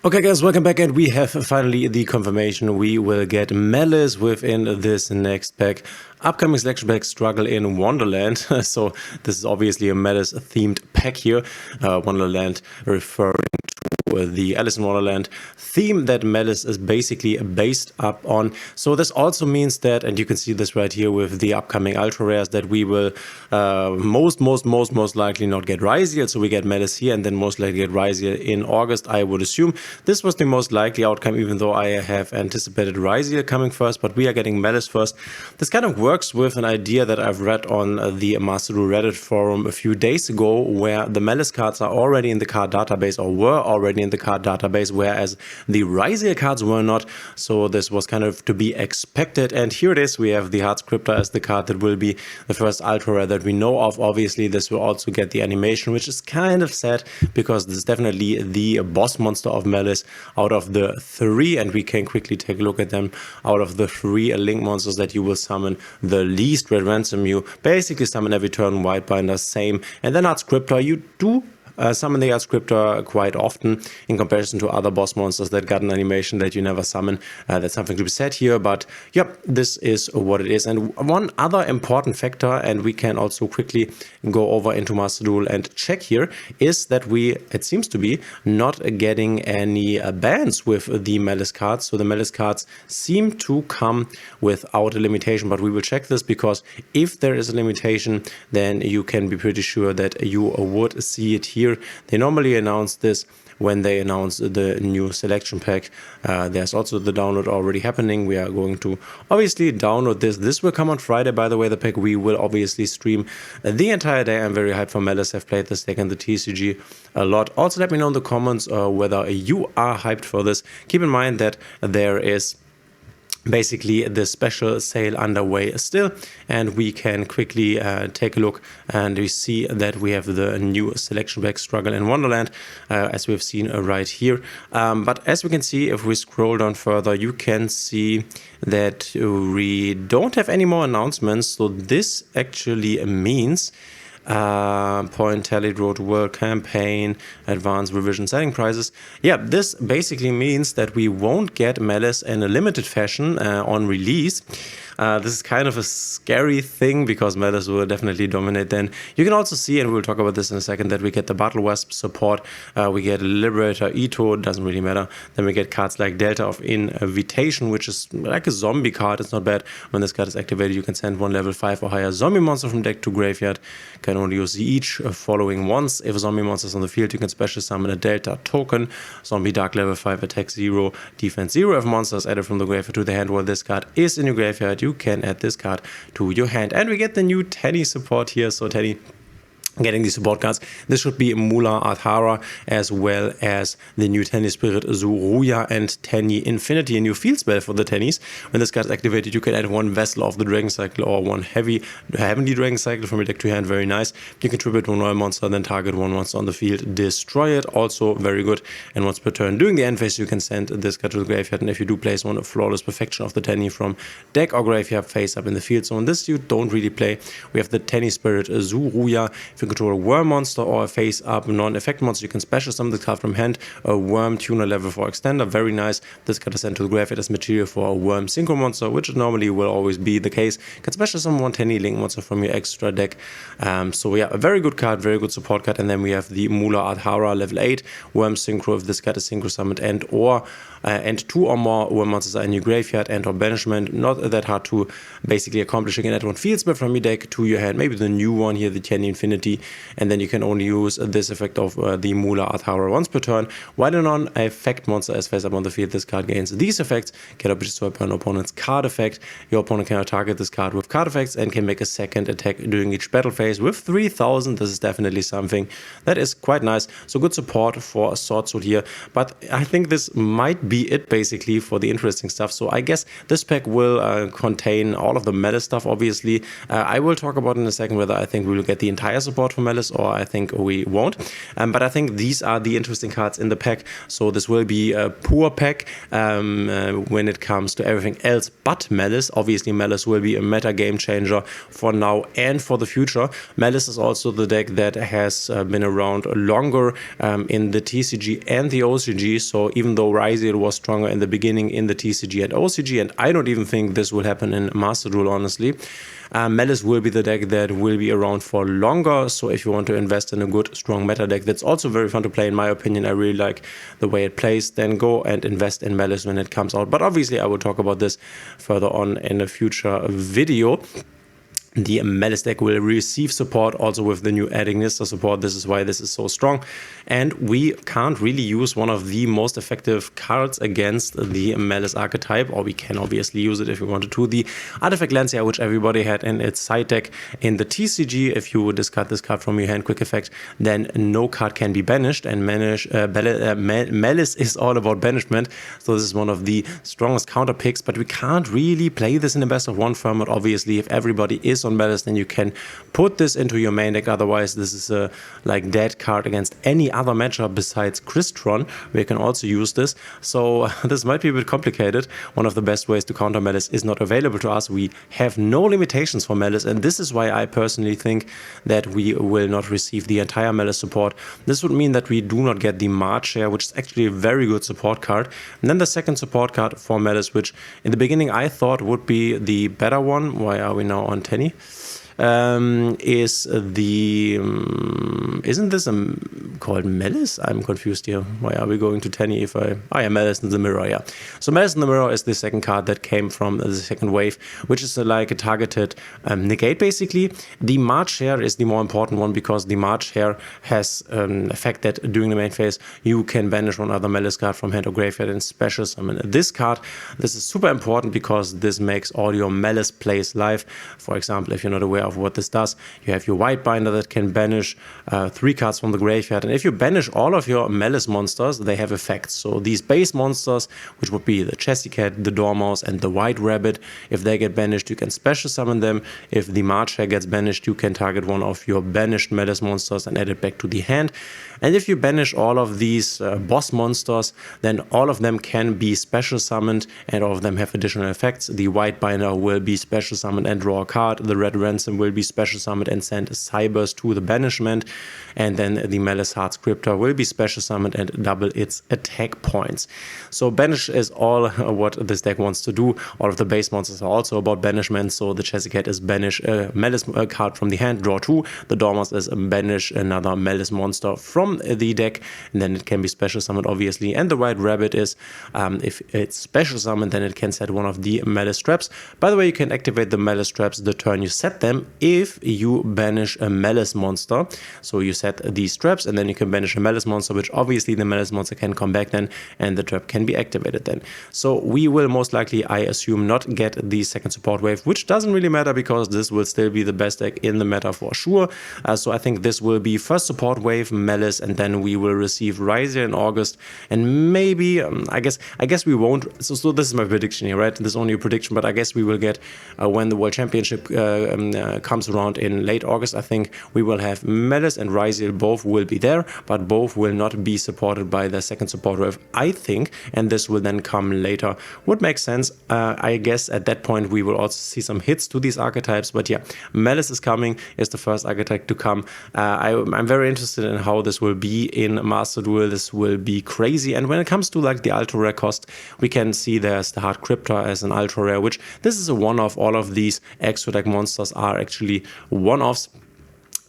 Okay guys, welcome back, and we have finally the confirmation we will get Maliss within this next pack. Upcoming selection pack, Struggle in Wonderland. So this is obviously a Maliss themed pack here. Wonderland referring to the Alice in Wonderland theme that Maliss is basically based up on. So this also means that, and you can see this right here with the upcoming ultra rares, that we will most likely not get Ryziel. So we get Maliss here and then most likely get Ryziel in August, I would assume. This was the most likely outcome, even though I have anticipated Ryziel coming first, but we are getting Maliss first. This kind of works with an idea that I've read on the Master Duel Reddit forum a few days ago, where the Maliss cards are already in the card database, or were already in the card database, whereas the Ryziel cards were not. So this was kind of to be expected. And here it is. We have the Heart Scripter as the card that will be the first ultra rare that we know of. Obviously, this will also get the animation, which is kind of sad because this is definitely the boss monster of Maliss out of the three, and we can quickly take a look at them. Out of the three link monsters that you will summon, the least Red Ransom, you basically summon every turn Whitebinder, same. And then Heart Scripter, you do summon the Heart Scripter quite often in comparison to other boss monsters that got an animation that you never summon. That's something to be said here, but yep, this is what it is. And one other important factor, and we can also quickly go over into Master Duel and check here, is that it seems to be not getting any bans with the Maliss cards. So the Maliss cards seem to come without a limitation, but we will check this, because if there is a limitation, then you can be pretty sure that you would see it here. They normally announce this when they announce the new selection pack. There's also the download already happening. We are going to obviously download this. This will come on Friday, by the way, the pack. We will obviously stream the entire day. I'm very hyped for Maliss. I've played this deck in the TCG a lot. Also, let me know in the comments whether you are hyped for this. Keep in mind that there is basically the special sale underway still, and we can quickly take a look, and we see that we have the new selection pack Struggle in Wonderland, as we've seen right here. But as we can see, if we scroll down further, you can see that we don't have any more announcements. So this actually means point tallied road world campaign, advanced revision selling prices. Yeah, this basically means that we won't get Maliss in a limited fashion on release. This is kind of a scary thing, because Maliss will definitely dominate then. You can also see, and we'll talk about this in a second, that we get the Battle Wasp support, we get Liberator Ito, doesn't really matter. Then we get cards like Delta of Invitation, which is like a zombie card. It's not bad. When this card is activated, you can send one level 5 or higher zombie monster from deck to graveyard. Can only use each following once. If a zombie monster is on the field, you can special summon a Delta token. Zombie Dark level 5, attack 0, defense 0. If monster is added from the graveyard to the hand while this card is in your graveyard, you can add this card to your hand. And we get the new Tenny support here. So Tenny getting the support cards. This should be Mula Adhara, as well as the new Tenny Spirit Zuruya and Tenny Infinity, a new field spell for the Tennies. When this card is activated, you can add one Vessel of the Dragon Cycle or one Heavenly Dragon Cycle from your deck to your hand. Very nice. You can tribute one royal monster, then target one monster on the field, destroy it. Also very good. And once per turn during the end phase, you can send this card to the graveyard. And if you do place one, a Flawless Perfection of the Tenny from deck or graveyard face up in the field. So on this you don't really play. We have the Tenny Spirit Zuruya. If you control a worm monster or a face-up non-effect monster, you can special summon the card from hand, a worm tuner level 4 extender. Very nice. This card is sent to the graveyard as material for a worm synchro monster, which normally will always be the case. You can special summon one Tenny link monster from your extra deck. So yeah, a very good card, very good support card. And then we have the Mula Adhara level 8 worm synchro. If this card is synchro summoned and 2 or more worm monsters are in your graveyard and or banishment, not that hard to basically accomplish. You can add one field spell from your deck to your hand, maybe the new one here, the Tenny Infinity, and then you can only use this effect of the Mula Adhara once per turn. While a non-effect monster is face up on the field, this card gains these effects. Can opposite swipe an opponent's card effect. Your opponent cannot target this card with card effects and can make a second attack during each battle phase with 3000. This is definitely something that is quite nice. So good support for Sword Sword here. But I think this might be it basically for the interesting stuff. So I guess this pack will contain all of the meta stuff, obviously. I will talk about in a second whether I think we will get the entire support support for Maliss, or I think we won't. But I think these are the interesting cards in the pack. So this will be a poor pack when it comes to everything else but Maliss. Obviously, Maliss will be a meta game changer for now and for the future. Maliss is also the deck that has been around longer in the TCG and the OCG. So even though Ryziel was stronger in the beginning in the TCG and OCG, and I don't even think this will happen in Master Duel, honestly, Maliss will be the deck that will be around for longer. So if you want to invest in a good, strong meta deck that's also very fun to play, in my opinion, I really like the way it plays, then go and invest in Maliss when it comes out. But obviously, I will talk about this further on in a future video. The Maliss deck will receive support also with the new Adignista support. This is why this is so strong. And we can't really use one of the most effective cards against the Maliss archetype, or we can obviously use it if we wanted to. The Artifact Lancia, which everybody had in its side deck in the TCG. If you discard this card from your hand, quick effect, then no card can be banished. And Maliss is all about banishment. So this is one of the strongest counter picks, but we can't really play this in a best of one format. Obviously, if everybody is on Maliss, then you can put this into your main deck. Otherwise, this is a like dead card against any other matchup besides Crystron, where you can also use this. So this might be a bit complicated. One of the best ways to counter Maliss is not available to us. We have no limitations for Maliss, and this is why I personally think that we will not receive the entire Maliss support. This would mean that we do not get the March Share, which is actually a very good support card. And then the second support card for Maliss, which in the beginning I thought would be the better one. Why are we now on 10? Is the isn't this called Maliss? I'm confused here. Why are we going to Tenny if I... Oh yeah, Maliss in the Mirror, yeah. So Maliss in the Mirror is the second card that came from the second wave, which is like a targeted negate, basically. The March Share is the more important one, because the March Share has an effect that during the main phase, you can banish one other Maliss card from hand or graveyard and special summon this card. This is super important because this makes all your Maliss plays live. For example, if you're not aware of what this does, you have your White Binder that can banish 3 cards from the graveyard, and if you banish all of your Maliss monsters, they have effects. So these base monsters, which would be the Chessy Cat, the Dormouse, and the White Rabbit, if they get banished, you can special summon them. If the March Hare gets banished, you can target one of your banished Maliss monsters and add it back to the hand. And if you banish all of these boss monsters, then all of them can be special summoned, and all of them have additional effects. The White Binder will be special summoned and draw a card. The Red Ransom will be special summoned and send a Cyberse to the banishment. And then the Maliss Heart Scriptor will be special summoned and double its attack points. So banish is all what this deck wants to do. All of the base monsters are also about banishment. So the Chessy Cat is banish a Maliss card from the hand, draw 2. The Dormouse is banish another Maliss monster from the deck, and then it can be special summoned, obviously. And the White Rabbit is, if it's special summoned, then it can set one of the Maliss traps. By the way, you can activate the Maliss traps the turn you set them if you banish a Maliss monster. So you set these traps, and then you can banish a Maliss monster, which obviously the Maliss monster can come back then, and the trap can be activated then. So we will most likely, I assume, not get the second support wave, which doesn't really matter because this will still be the best deck in the meta for sure. So I think this will be first support wave Maliss, and then we will receive Ryziel in August, and maybe I guess we won't. So this is my prediction here, right? This is only a prediction, but I guess we will get when the World Championship comes around in late August. I think we will have Maliss and Ryziel, both will be there, but both will not be supported by the second support wave, I think, and this will then come later. Would make sense. I guess at that point we will also see some hits to these archetypes, but yeah, Maliss is coming, is the first archetype to come. I'm very interested in how this will be in Master Duel. This will be crazy, and when it comes to like the ultra rare cost, we can see there's the Heart Cryptor as an ultra rare, which this is a one-off. All of these extra deck monsters are actually one-offs.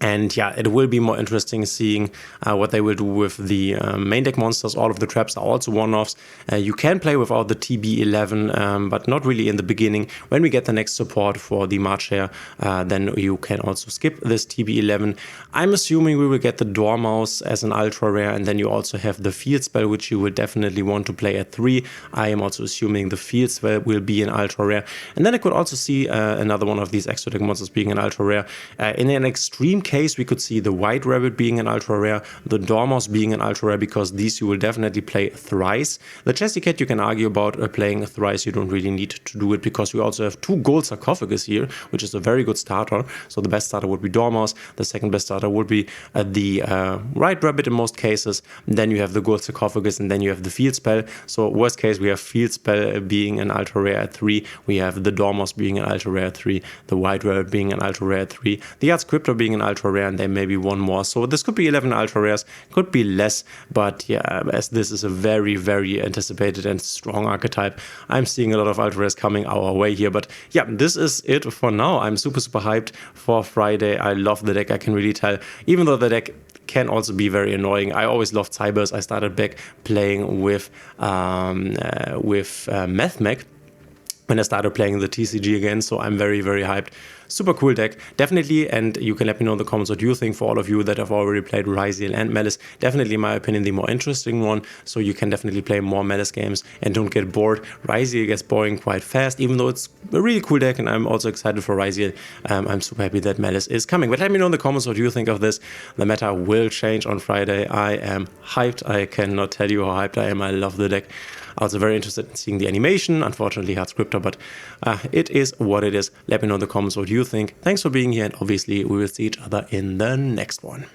And yeah, it will be more interesting seeing what they will do with the main deck monsters. All of the traps are also one-offs. You can play without the TB11, but not really in the beginning. When we get the next support for the March Hare, then you can also skip this TB11. I'm assuming we will get the Dormouse as an ultra rare, and then you also have the Field Spell, which you will definitely want to play at 3. I am also assuming the Field Spell will be an ultra rare. And then I could also see another one of these extra deck monsters being an ultra rare. In an extreme case, we could see the White Rabbit being an ultra rare, the Dormouse being an ultra rare, because these you will definitely play thrice. The Chessy Cat you can argue about playing thrice. You don't really need to do it because we also have 2 gold sarcophagus here, which is a very good starter. So the best starter would be Dormouse. The second best starter would be the White Rabbit in most cases. And then you have the gold sarcophagus, and then you have the Field Spell. So worst case, we have Field Spell being an ultra rare at 3. We have the Dormouse being an ultra rare at 3. The White Rabbit being an ultra rare at 3. The Archetype being an ultra rare, and then maybe one more. So this could be 11 ultra rares, could be less, but yeah, as this is a very, very anticipated and strong archetype, I'm seeing a lot of ultra rares coming our way here. But yeah, this is it for now. I'm super hyped for Friday. I love the deck, I can really tell, even though the deck can also be very annoying. I always loved Cybers. I started back playing with MathMech when I started playing the TCG again, so I'm very, very hyped. Super cool deck, definitely, and you can let me know in the comments what you think. For all of you that have already played Ryziel and Maliss, definitely, in my opinion, the more interesting one, so you can definitely play more Maliss games and don't get bored. Ryziel gets boring quite fast, even though it's a really cool deck, and I'm also excited for Ryziel. I'm super happy that Maliss is coming, but let me know in the comments what you think of this. The meta will change on Friday. I am hyped. I cannot tell you how hyped I am. I love the deck. Also very interested in seeing the animation. Unfortunately, hard scripter, but it is what it is. Let me know in the comments what you think. Thanks for being here, and obviously we will see each other in the next one.